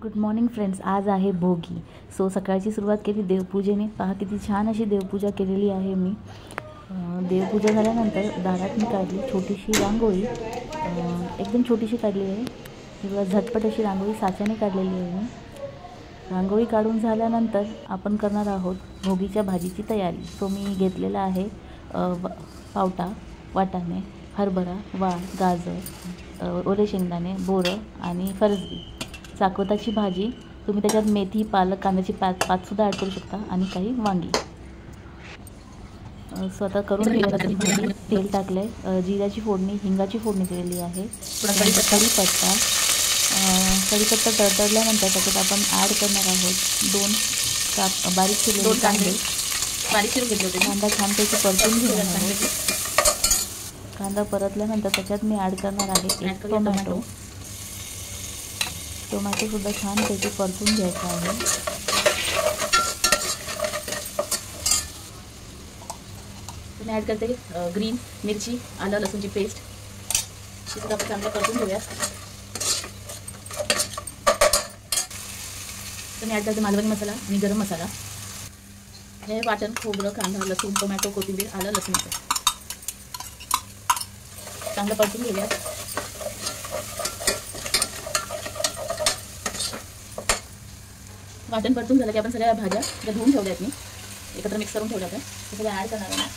Good morning friends. आज आहे भोगी. So सकाळची सुरुवात केली देवपूजेने. पहा किती छान अशी देवपूजा केलेली आहे मी. देवपूजा झाल्यानंतर दारात मी काढली छोटीशी रांगोळी. एकदम छोटीशी काढली आहे. किंवा झटपट अशी रांगोळी साच्याने काढलेली आहे मी. रांगोळी काढून झाल्यानंतर आपण करणार आहोत भोगीच्या भाजीची तयारी. सो मी घेतलेला आहे पावटा, वाटाणे, हरभरा, वाल, गाजर, ओले शेंगदाणे, बोरं आणि फरसबी. चाकवताची भाजी. तुम्ही त्याच्यात मेथी, पालक, कांद्याची पातसुद्धा ॲड करू शकता आणि काही वांगी. स्वतः करून भाजी. तेल टाकलं आहे, जिऱ्याची फोडणी, हिंगाची फोडणी दिलेली आहे, कढीपत्ता. कढीपत्ता तडतडल्यानंतर त्याच्यात आपण ॲड करणार आहोत 2 बारीक चिरलेले कांदे. बारीक चिरून घेतले होते. कांदा छानपैकी परतून घेणार आहे. कांदा परतल्यानंतर त्याच्यात मी ॲड करणार आहे 1 टोमॅटो. टोमॅटोसुद्धा छानपैकी परतून घ्यायचा आहे. मी ॲड करते ग्रीन मिरची, आलं लसूणची पेस्ट. हे सुद्धा आपण चांगलं परतून घेऊया. तर मी ॲड करते मालवणी मसाला आणि गरम मसाला. हे वाटण खोबरं, कांदा, लसूण, टोमॅटो, कोथिंबीर, आलं लसूणचं चांगलं परतून घेऊया. वाटण परतून झालं की आपण सगळ्या भाज्या ज्या धुवून ठेवल्या आहेत मी एकत्र मिक्स करून ठेवल्या होत्या ते सगळ्या ॲड करणार आहे.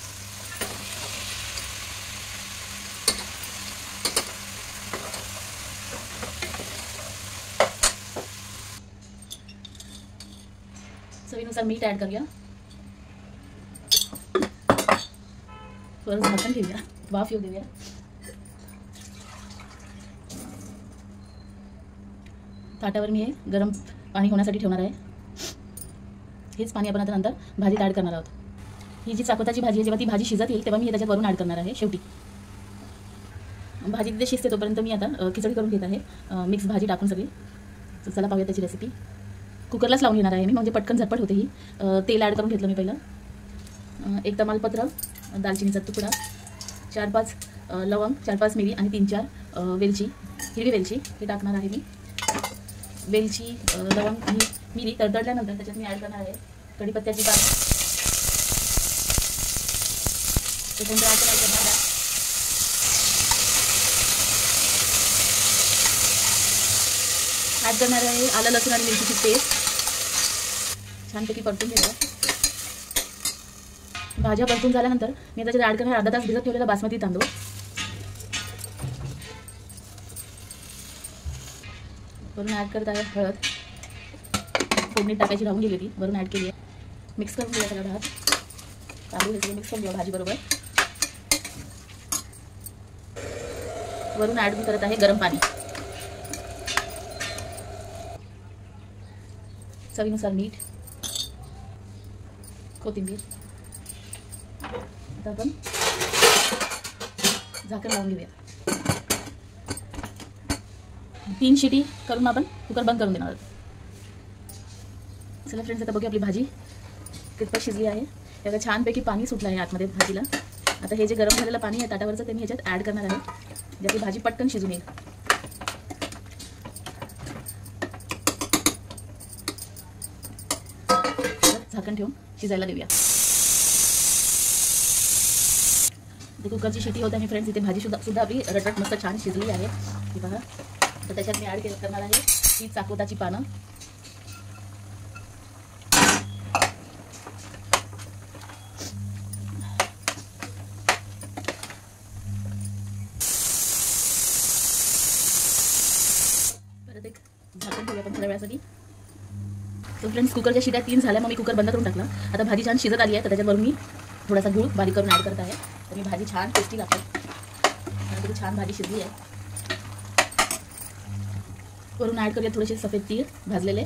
चवीनुसार मीठ ॲड करूया. थोडं झाकण घेऊया, वाफ येऊ देऊया. ताटावर मी हे गरम पाणी होण्यासाठी ठेवणार आहे. हेच पाणी आपण आता नंतर भाजीत ॲड करणार आहोत. ही जी चाकवताची भाजी आहे, जेव्हा ती भाजी शिजत येईल तेव्हा मी त्याच्यात वरून ॲड करणार आहे शेवटी. भाजी तिथे शिजते तोपर्यंत मी आता खिचडी करून घेत आहे, मिक्स भाजी टाकून सगळी. चला पाहूया त्याची रेसिपी. कुकरलाच लावून घेणार आहे मी, म्हणजे पटकन झटपट होते ही. तेल ॲड करून घेतलं मी पहिलं. 1 तमालपत्र, दालचिनीचा तुकडा, 4-5 लवंग, 4-5 मिरी आणि 3-4 वेलची, हिरवी वेलची हे टाकणार आहे मी. वेलची, लवंग आणि मिरी तडतडल्यानंतर त्याच्यात मी ॲड करणार आहे कढीपत्त्याची पात. त्याच्यानंतर ॲड करणार आहे ॲड करणार आहे आलं लसूण आणि मिरचीची पेस्ट. छानपैकी परतून घेऊया. भाज्या परतून झाल्यानंतर मी त्याच्यात ॲड करणार अर्धा तास भिजत ठेवलेला बासमती तांदूळ. वरून ॲड करत आहे हळद. फोडणी टाकायची राहून गेली होती, वरून ॲड केली आहे. मिक्स करून घेऊया सगळा भात. तांदूळ हे सगळं मिक्स करून घेऊया भाजीबरोबर. वरून ॲड मी करत आहे गरम पाणी. चवीनुसार मीठ, कोथिंबीर. आता आपण झाकण लावून घेऊया. 3 शिटी करून आपण कुकर बंद करून देणार आहोत. चला फ्रेंड्स, आता बघूया आपली भाजी कितपत शिजली आहे. त्याला छानपैकी पाणी सुटलं आहे आतमध्ये भाजीला. आता हे जे गरम झालेलं पाणी आहे ताटावरचं ते मी ह्याच्यात ॲड करणार आहे, म्हणजे आपली भाजी पटकन शिजून येईल. झाकण ठेवून शिजायला देऊया. ते कुकरची शिटी होत आहे फ्रेंड्स. इथे भाजी सुद्धा आपली रटरट मस्त छान शिजली आहे. ही बघा. तर त्याच्यात मी ॲड करणार आहे ही चाकवताची पानं. परत एक झाकण ठेवूया आपण थोड्या वेळासाठी. तर फ्रेंड्स, कुकरच्या शिट्या 3 झाल्या, मग मी कुकर बंद करून टाकला. आता भाजी छान शिजत आली आहे, तर त्याच्यावरून मी थोडासा गूळ बारीक करून ॲड करत आहे. तर मी भाजी छान टेस्टी लागते. किती छान भाजी शिजली आहे. वरून ॲड करूया थोडेसे सफेद तीळ भाजलेले.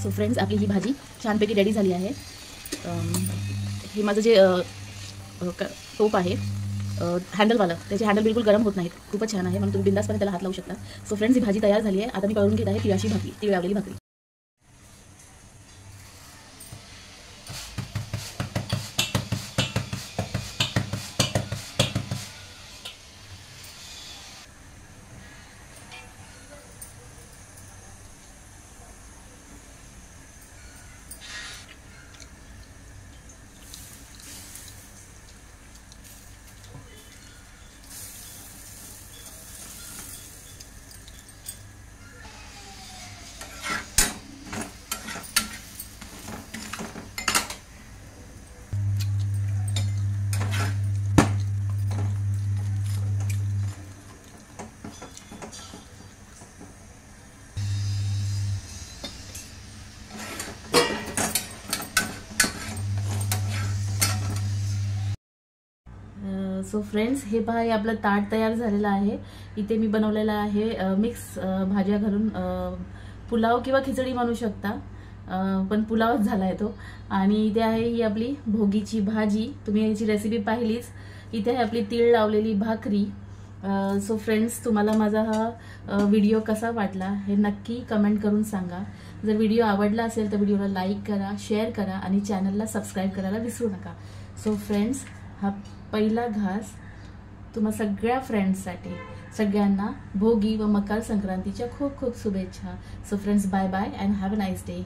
सो फ्रेंड्स, आपली ही भाजी छानपैकी रेडी झाली आहे. हे माझं जे टोप आहे हँडलवालं, त्याचे हँडल बिलकुल गरम होत नाहीत. खूपच छान आहे, म्हणून तुम्ही बिंदासपणे त्याला हात लावू शकता. सो फ्रेंड्स, ही भाजी तयार झाली आहे. आता मी करून घेत आहे तिळाची भाकरी, तीळ लावलेली भाकरी. सो फ्रेंड्स, हे पहा, हे आपलं ताट तयार झालेलं आहे. इथे मी बनवलेलं आहे मिक्स भाज्या घालून पुलाव किंवा खिचडी म्हणू शकता, पण पुलावच झाला आहे तो. आणि इथे आहे ही आपली भोगीची भाजी. तुम्ही याची रेसिपी पाहिलीच. इथे आहे आपली तीळ लावलेली भाकरी. सो फ्रेंड्स, तुम्हाला माझा हा व्हिडिओ कसा वाटला हे नक्की कमेंट करून सांगा. जर व्हिडिओ आवडला असेल तर व्हिडिओला लाईक करा, शेअर करा आणि चॅनलला सबस्क्राईब करायला विसरू नका. सो फ्रेंड्स, हा पहिला घास तुम्हा सगळ्या फ्रेंड्ससाठी. सगळ्यांना भोगी व मकर संक्रांतीच्या खूप खूप शुभेच्छा. So friends, bye bye and have a nice day.